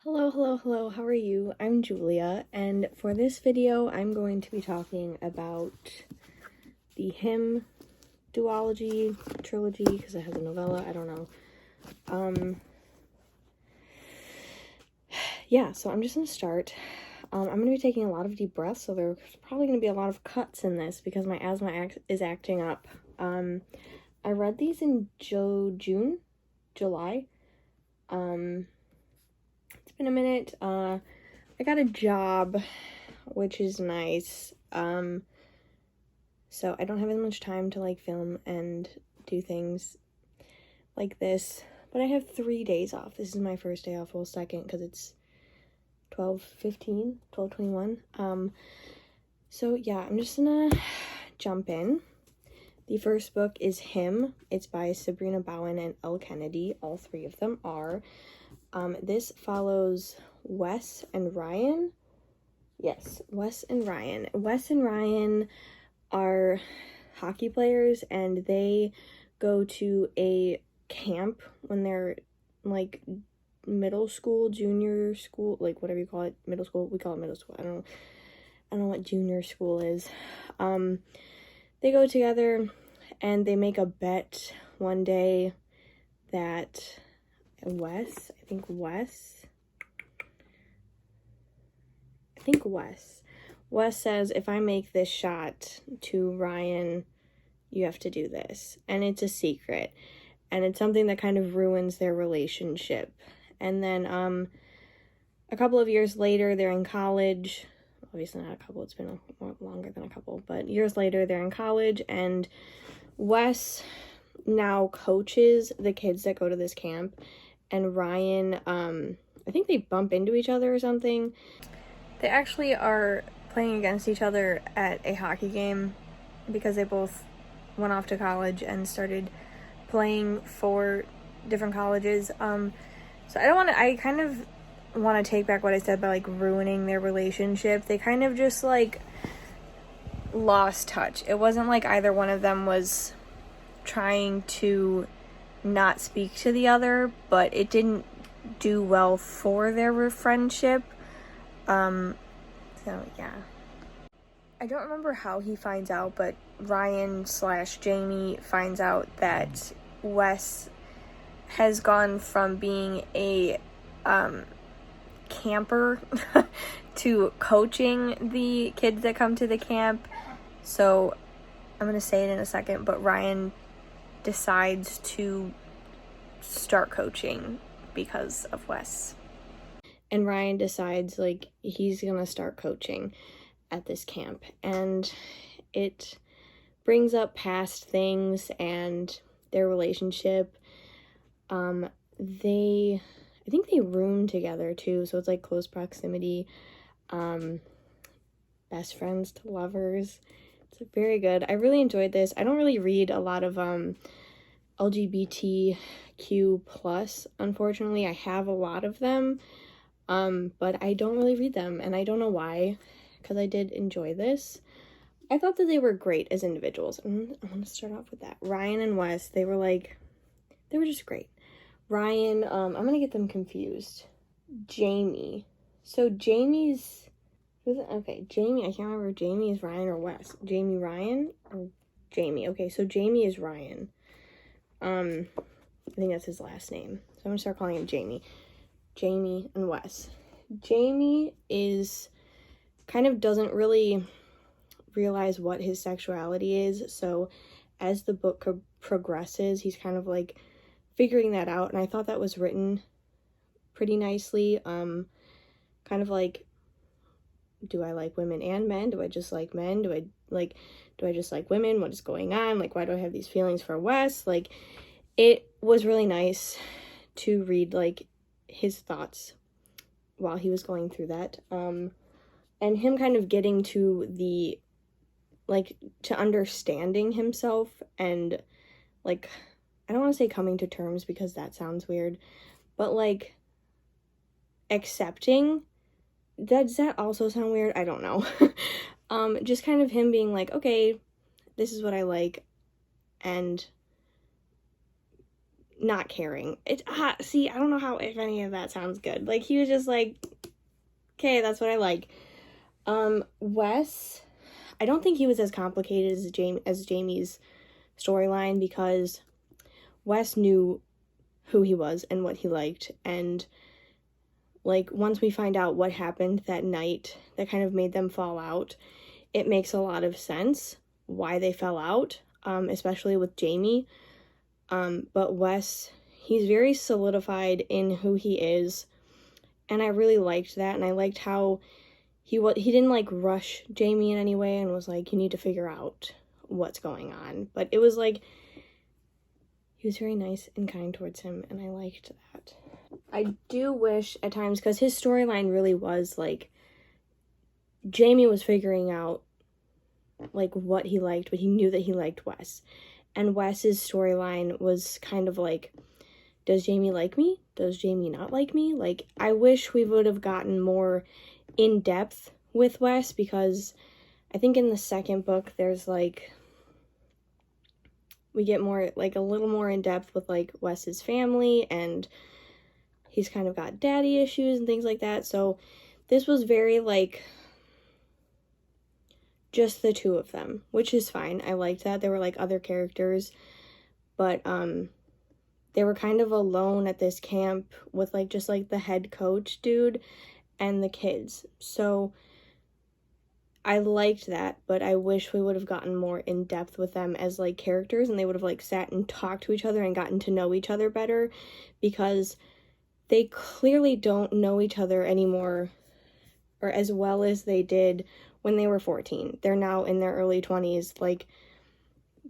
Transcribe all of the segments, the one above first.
Hello, how are you? I'm Julia, and for this video, I'm going to be talking about the hymn duology, trilogy, because it has a novella, I don't know. Yeah, so I'm just going to start. I'm going to be taking a lot of deep breaths, so there's probably going to be a lot of cuts in this because my asthma is acting up. I read these in July. It's been a minute. I got a job, which is nice. So I don't have as much time to like film and do things like this, but I have 3 days off. This is my first day off, well, second, because it's 12:21. So yeah, I'm just gonna jump in. The first book is Him. It's by Sarina Bowen and Elle Kennedy. All three of them are. This follows Wes and Ryan. Yes, Wes and Ryan. Wes and Ryan are hockey players, and they go to a camp when they're like middle school, junior school, like whatever you call it, middle school. We call it middle school. I don't know what junior school is. They go together and they make a bet one day that Wes says, if I make this shot to Ryan, you have to do this. And it's a secret. And it's something that kind of ruins their relationship. And then a couple of years later, they're in college. Obviously not a couple, it's been more longer than a couple. But years later, they're in college. And Wes now coaches the kids that go to this camp. And Ryan, I think they bump into each other or something. They actually are playing against each other at a hockey game because they both went off to college and started playing for different colleges. So I kind of want to take back what I said by like ruining their relationship. They kind of just like lost touch. It wasn't like either one of them was trying to not speak to the other, but it didn't do well for their friendship. So yeah. I don't remember how he finds out, but Ryan/Jamie finds out that Wes has gone from being a camper to coaching the kids that come to the camp. So I'm going to say it in a second, but Ryan decides to start coaching because of Wes. And Ryan decides like he's going to start coaching at this camp, and it brings up past things and their relationship. I think they room together too, so it's like close proximity. Best friends to lovers. It's very good. I really enjoyed this. I don't really read a lot of LGBTQ plus, unfortunately. I have a lot of them, but I don't really read them, and I don't know why, because I did enjoy this. I thought that they were great as individuals. I'm going to start off with that. Ryan and Wes, they were just great. Ryan, I'm going to get them confused. Jamie. So Jamie's, Jamie, I can't remember if Jamie is Ryan or Wes. Jamie Ryan or Jamie. Okay, so Jamie is Ryan. I think that's his last name. So I'm going to start calling him Jamie. Jamie and Wes. Jamie is kind of doesn't really realize what his sexuality is, so as the book progresses, he's kind of like figuring that out, and I thought that was written pretty nicely. Kind of like, do I like women and men? Do I just like men? Do I just like women? What is going on? Like, why do I have these feelings for Wes? Like, it was really nice to read like his thoughts while he was going through that. And him kind of getting to to understanding himself and, like, I don't want to say coming to terms because that sounds weird, but, like, accepting, does that also sound weird? I don't know. Just kind of him being like, okay, this is what I like, and not caring. See, I don't know how, if any of that sounds good. Like, he was just like, okay, that's what I like. Wes, I don't think he was as complicated as Jamie's storyline, because Wes knew who he was and what he liked, and like once we find out what happened that night that kind of made them fall out, it makes a lot of sense why they fell out, especially with Jamie. But Wes, he's very solidified in who he is, and I really liked that, and I liked how he didn't like rush Jamie in any way and was like, you need to figure out what's going on. But it was like, he was very nice and kind towards him, and I liked that. I do wish at times, because his storyline really was like, Jamie was figuring out like what he liked, but he knew that he liked Wes. And Wes's storyline was kind of like, does Jamie like me? Does Jamie not like me? Like, I wish we would have gotten more in depth with Wes, because I think in the second book there's like, we get more, like a little more in depth with like Wes's family, and he's kind of got daddy issues and things like that. So this was very like just the two of them, which is fine. I liked that. There were like other characters, but they were kind of alone at this camp with like just like the head coach dude and the kids. So I liked that, but I wish we would have gotten more in depth with them as like characters, and they would have like sat and talked to each other and gotten to know each other better, because they clearly don't know each other anymore, or as well as they did when they were 14. They're now in their early 20s. Like,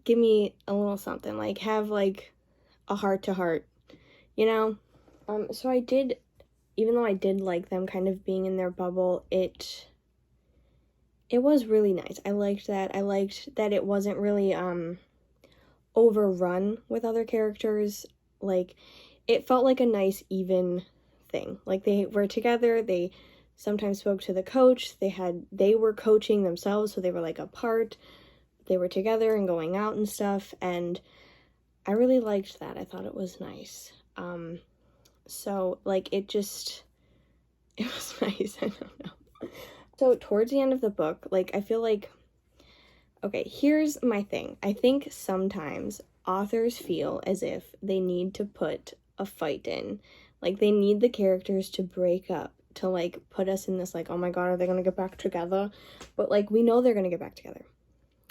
give me a little something. Like, have like a heart-to-heart, you know? So I did, even though I did like them kind of being in their bubble, it was really nice. I liked that. I liked that it wasn't really overrun with other characters. Like, it felt like a nice, even thing. Like, they were together, they sometimes spoke to the coach, they were coaching themselves, so they were like apart, they were together and going out and stuff, and I really liked that. I thought it was nice. So like, it was nice. I don't know. So towards the end of the book, like, I feel like, okay, here's my thing. I think sometimes authors feel as if they need to put a fight in. Like, they need the characters to break up to like put us in this like, oh my god, are they gonna get back together? But like, we know they're gonna get back together.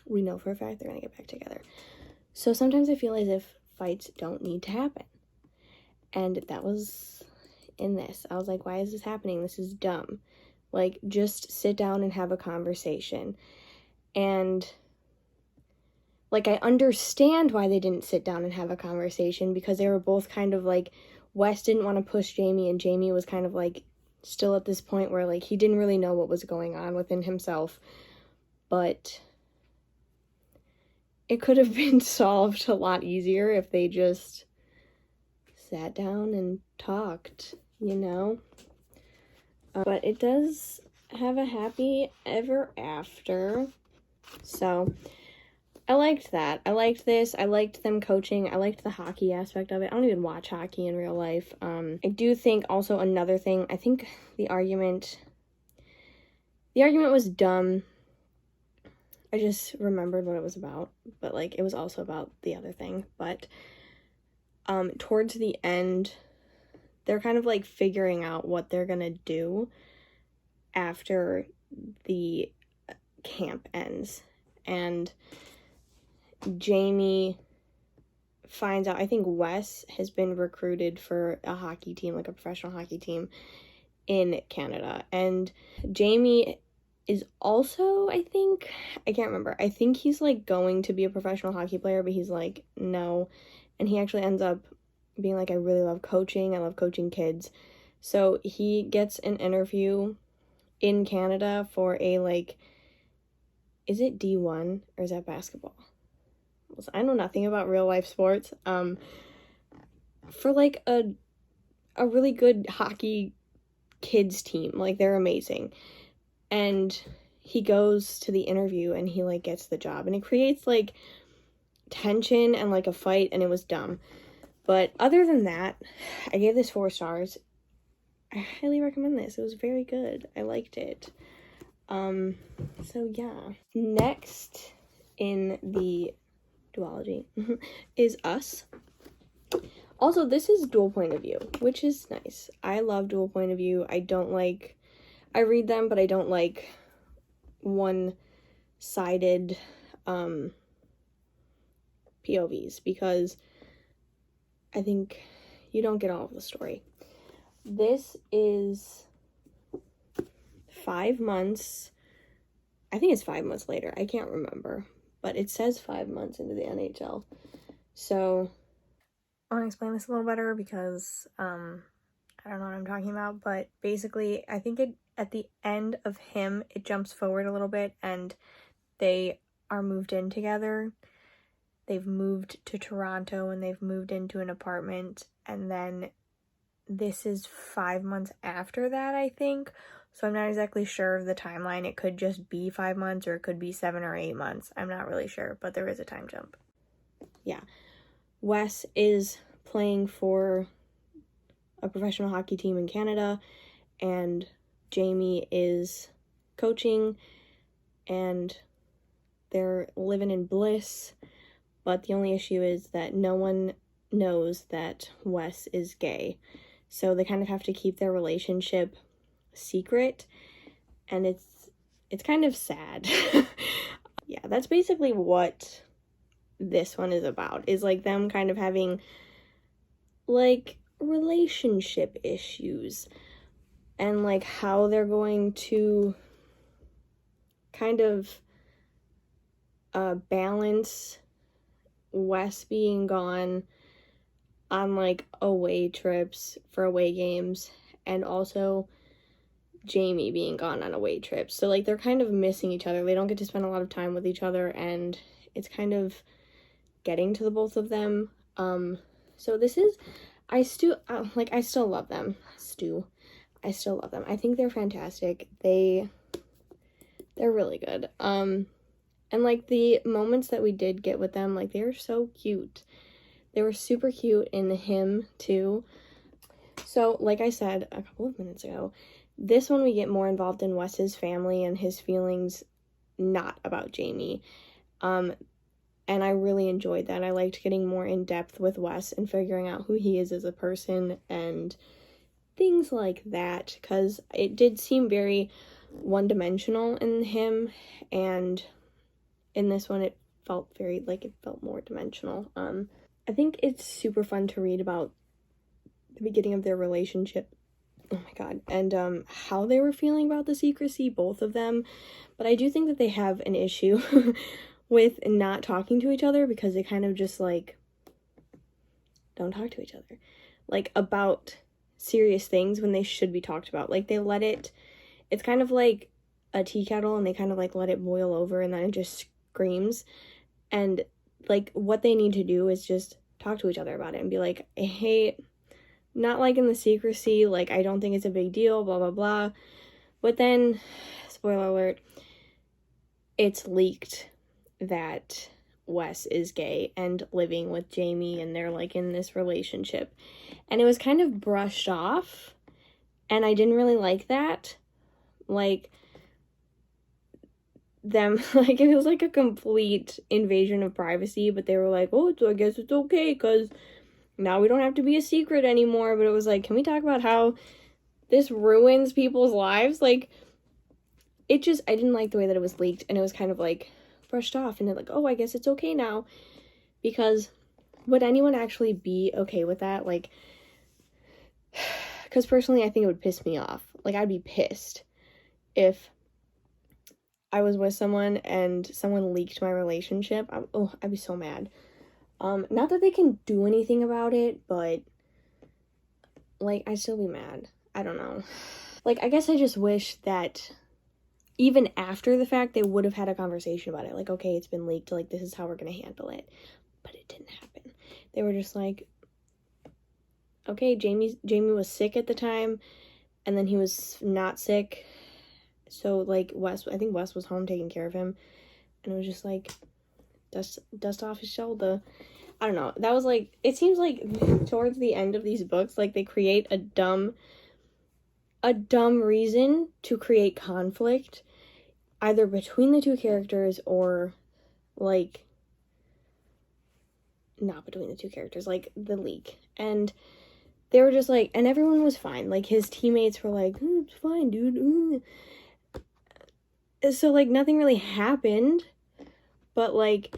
We know for a fact they're gonna get back together. So sometimes I feel as if fights don't need to happen. And that was in this. I was like, why is this happening? This is dumb. Like, just sit down and have a conversation. And like, I understand why they didn't sit down and have a conversation, because they were both kind of like, Wes didn't want to push Jamie, and Jamie was kind of like still at this point where like he didn't really know what was going on within himself. But it could have been solved a lot easier if they just sat down and talked, you know? But it does have a happy ever after. So I liked that. I liked this. I liked them coaching. I liked the hockey aspect of it. I don't even watch hockey in real life. I do think also another thing, I think the argument was dumb. I just remembered what it was about, but like, it was also about the other thing. But towards the end, they're kind of like figuring out what they're gonna do after the camp ends, and Jamie finds out, I think Wes has been recruited for a hockey team, like a professional hockey team in Canada, and Jamie is also, I can't remember, I think he's like going to be a professional hockey player, but he's like, no, and he actually ends up being like, I really love coaching, I love coaching kids. So he gets an interview in Canada for a like, is it D1 or is that basketball? I know nothing about real life sports. For like a really good hockey kids team. Like, they're amazing. And he goes to the interview and he like gets the job, and it creates like tension and like a fight, and it was dumb. But other than that, I gave this 4 stars. I highly recommend this. It was very good. I liked it. So yeah. Next in the duology is Us. Also, this is dual point of view, which is nice. I love dual point of view. I read them, but I don't like one-sided POVs, because I think you don't get all of the story. This is 5 months. I think it's 5 months later. I can't remember, but it says 5 months into the NHL. So I want to explain this a little better, because I don't know what I'm talking about, but basically I think at the end of him, it jumps forward a little bit and they are moved in together. They've moved to Toronto and they've moved into an apartment, and then this is 5 months after that, I think. So I'm not exactly sure of the timeline. It could just be 5 months or it could be 7 or 8 months. I'm not really sure, but there is a time jump. Yeah. Wes is playing for a professional hockey team in Canada, and Jamie is coaching, and they're living in bliss, but the only issue is that no one knows that Wes is gay. So they kind of have to keep their relationship secret, and it's kind of sad. Yeah, that's basically what this one is about, is like them kind of having like relationship issues, and like how they're going to kind of balance Wes being gone on like away trips for away games, and also Jamie being gone on away trips. So like they're kind of missing each other. They don't get to spend a lot of time with each other, and it's kind of getting to the both of them. So this is, I still love them. I still love them. I think they're fantastic. They're really good. And like the moments that we did get with them, like they were so cute. They were super cute in him too. So like I said a couple of minutes ago, this one we get more involved in Wes's family and his feelings, not about Jamie. And I really enjoyed that. I liked getting more in depth with Wes and figuring out who he is as a person and things like that, because it did seem very one-dimensional in him, and in this one it felt more dimensional. I think it's super fun to read about the beginning of their relationship. Oh my god. And how they were feeling about the secrecy, both of them. But I do think that they have an issue with not talking to each other, because they kind of just like don't talk to each other like about serious things when they should be talked about. Like they let it's kind of like a tea kettle, and they kind of like let it boil over, and then it just screams. And like what they need to do is just talk to each other about it and be like, hey, not liking the secrecy, like I don't think it's a big deal, blah blah blah. But then, spoiler alert, it's leaked that Wes is gay and living with Jamie, and they're like in this relationship, and it was kind of brushed off, and I didn't really like that. Like them, like it was like a complete invasion of privacy, but they were like, oh, so I guess it's okay because now we don't have to be a secret anymore. But it was like, can we talk about how this ruins people's lives? Like I didn't like the way that it was leaked, and it was kind of like brushed off, and it like, oh, I guess it's okay now. Because would anyone actually be okay with that? Like, because personally I think it would piss me off. Like I'd be pissed if I was with someone and someone leaked my relationship. I'd be so mad. Not that they can do anything about it, but like I'd still be mad. I don't know. Like I guess I just wish that even after the fact they would have had a conversation about it. Like, okay, it's been leaked, like this is how we're gonna handle it. But it didn't happen. They were just like, okay, Jamie was sick at the time, and then he was not sick. So like I think Wes was home taking care of him, and it was just like dust off his shoulder. I don't know, that was like, it seems like towards the end of these books, like they create a dumb reason to create conflict, either between the two characters or like not between the two characters, like the League. And they were just like, and everyone was fine. Like his teammates were like, it's fine, dude. So like nothing really happened, but like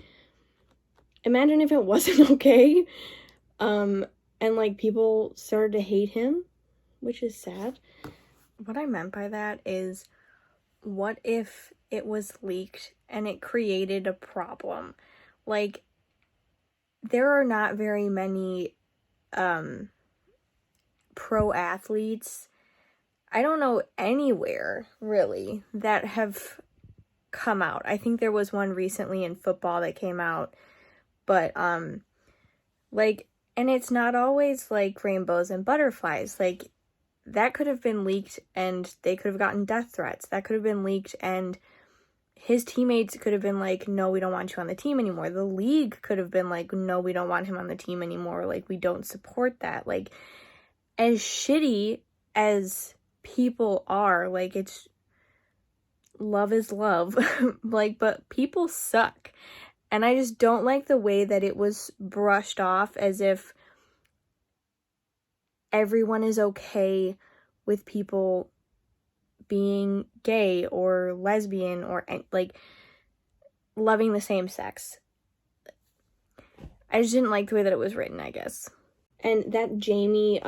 imagine if it wasn't okay. And like people started to hate him, which is sad. What I meant by that is, what if it was leaked and it created a problem? Like, there are not very many pro athletes, I don't know anywhere really, that have come out. I think there was one recently in football that came out, but like, and it's not always like rainbows and butterflies. Like, that could have been leaked and they could have gotten death threats. That could have been leaked and his teammates could have been like, no, we don't want you on the team anymore. The League could have been like, no, we don't want him on the team anymore. Like, we don't support that. Like, as shitty as people are, like, it's, love is love. Like, but people suck. And I just don't like the way that it was brushed off as if everyone is okay with people being gay or lesbian or like loving the same sex. I just didn't like the way that it was written, I guess. And that Jamie,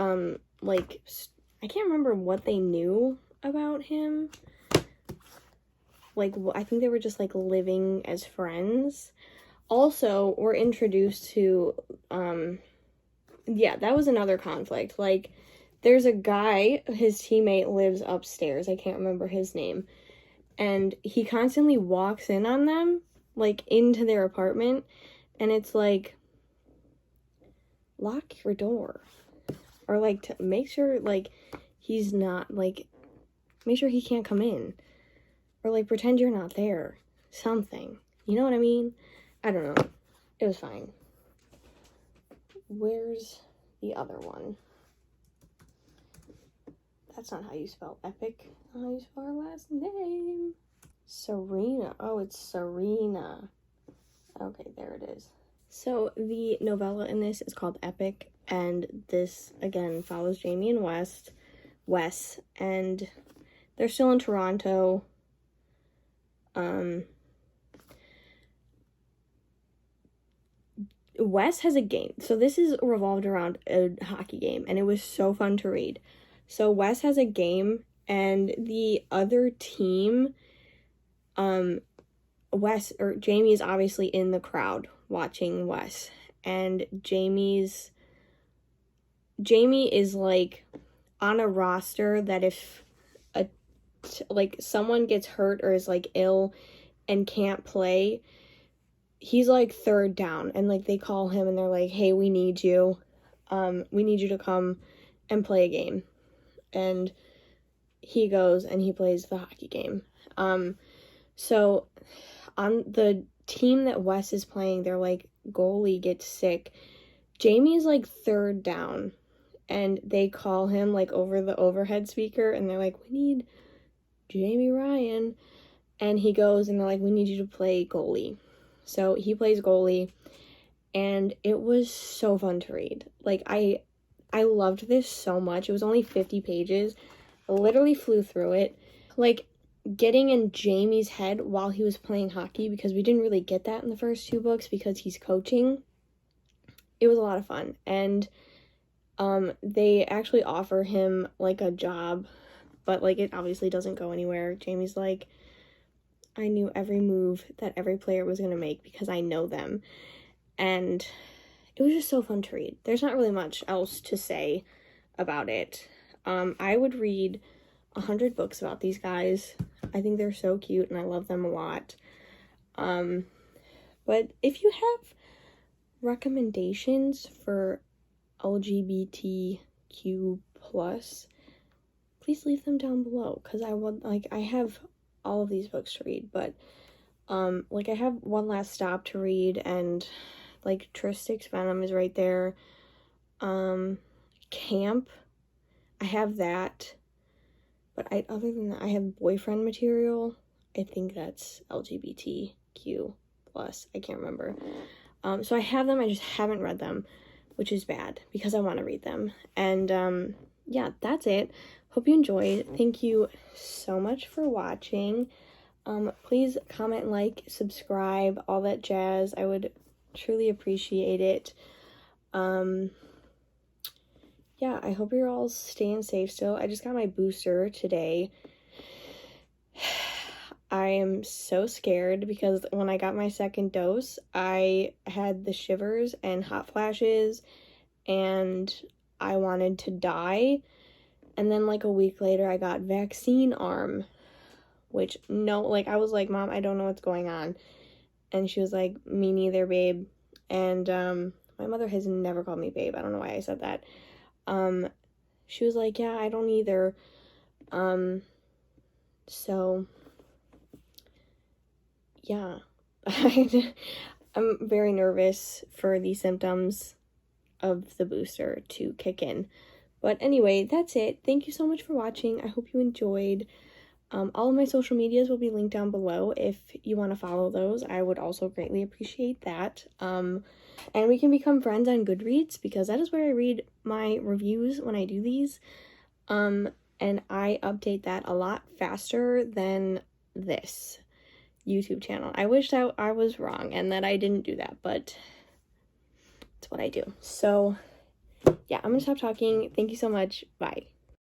like, I can't remember what they knew about him. Like, I think they were just, like, living as friends. Also, we're introduced to, yeah, that was another conflict. Like, there's a guy, his teammate lives upstairs. I can't remember his name. And he constantly walks in on them, like, into their apartment. And it's like, lock your door. Or, like, to make sure, like, he's not, like, make sure he can't come in. Or, like, pretend you're not there. Something. You know what I mean? I don't know. It was fine. Where's the other one? That's not how you spell epic. How you spell her last name? Sarina. Oh, it's Sarina. Okay, there it is. So the novella in this is called Epic, and this again follows Jamie and Wes, and they're still in Toronto. Wes has a game. So this is revolved around a hockey game, and it was so fun to read. So Wes has a game, and the other team, Jamie is obviously in the crowd watching Wes, and Jamie is like on a roster that if like someone gets hurt or is like ill and can't play, he's like third down, and like they call him and they're like, hey, we need you to come and play a game. And he goes and he plays the hockey game. So on the team that Wes is playing, their like goalie gets sick. Jamie is like third down, and they call him like over the overhead speaker, and they're like, we need Jamie Ryan. And he goes and they're like, we need you to play goalie. So he plays goalie, and it was so fun to read. Like, I loved this so much. It was only 50 pages. I literally flew through it. Like, getting in Jamie's head while he was playing hockey, because we didn't really get that in the first two books because he's coaching. It was a lot of fun. And they actually offer him, like, a job, but, like, it obviously doesn't go anywhere. Jamie's like, I knew every move that every player was going to make because I know them. And it was just so fun to read. There's not really much else to say about it. I would read 100 books about these guys. I think they're so cute and I love them a lot. But if you have recommendations for LGBTQ+, please leave them down below, because I have all of these books to read, but like I have One Last Stop to read, and like Tristix Venom is right there. Camp, I have that, but other than that, I have Boyfriend Material. I think that's LGBTQ plus. I can't remember. So I have them. I just haven't read them, which is bad because I want to read them. And yeah, that's it. Hope you enjoyed. Thank you so much for watching. Please comment, like, subscribe, all that jazz. I would truly appreciate it. Yeah, I hope you're all staying safe still. I just got my booster today. I am so scared because when I got my second dose, I had the shivers and hot flashes and I wanted to die. And then like a week later, I got vaccine arm, which I was like, Mom, I don't know what's going on. And she was like, me neither, babe. And my mother has never called me babe. I don't know why I said that. She was like, yeah, I don't either. So yeah, I'm very nervous for the symptoms of the booster to kick in. But anyway, that's it. Thank you so much for watching. I hope you enjoyed. All of my social medias will be linked down below if you want to follow those. I would also greatly appreciate that. And we can become friends on Goodreads because that is where I read my reviews when I do these. And I update that a lot faster than this YouTube channel. I wish that I was wrong and that I didn't do that, but it's what I do. So yeah, I'm gonna stop talking. Thank you so much. Bye.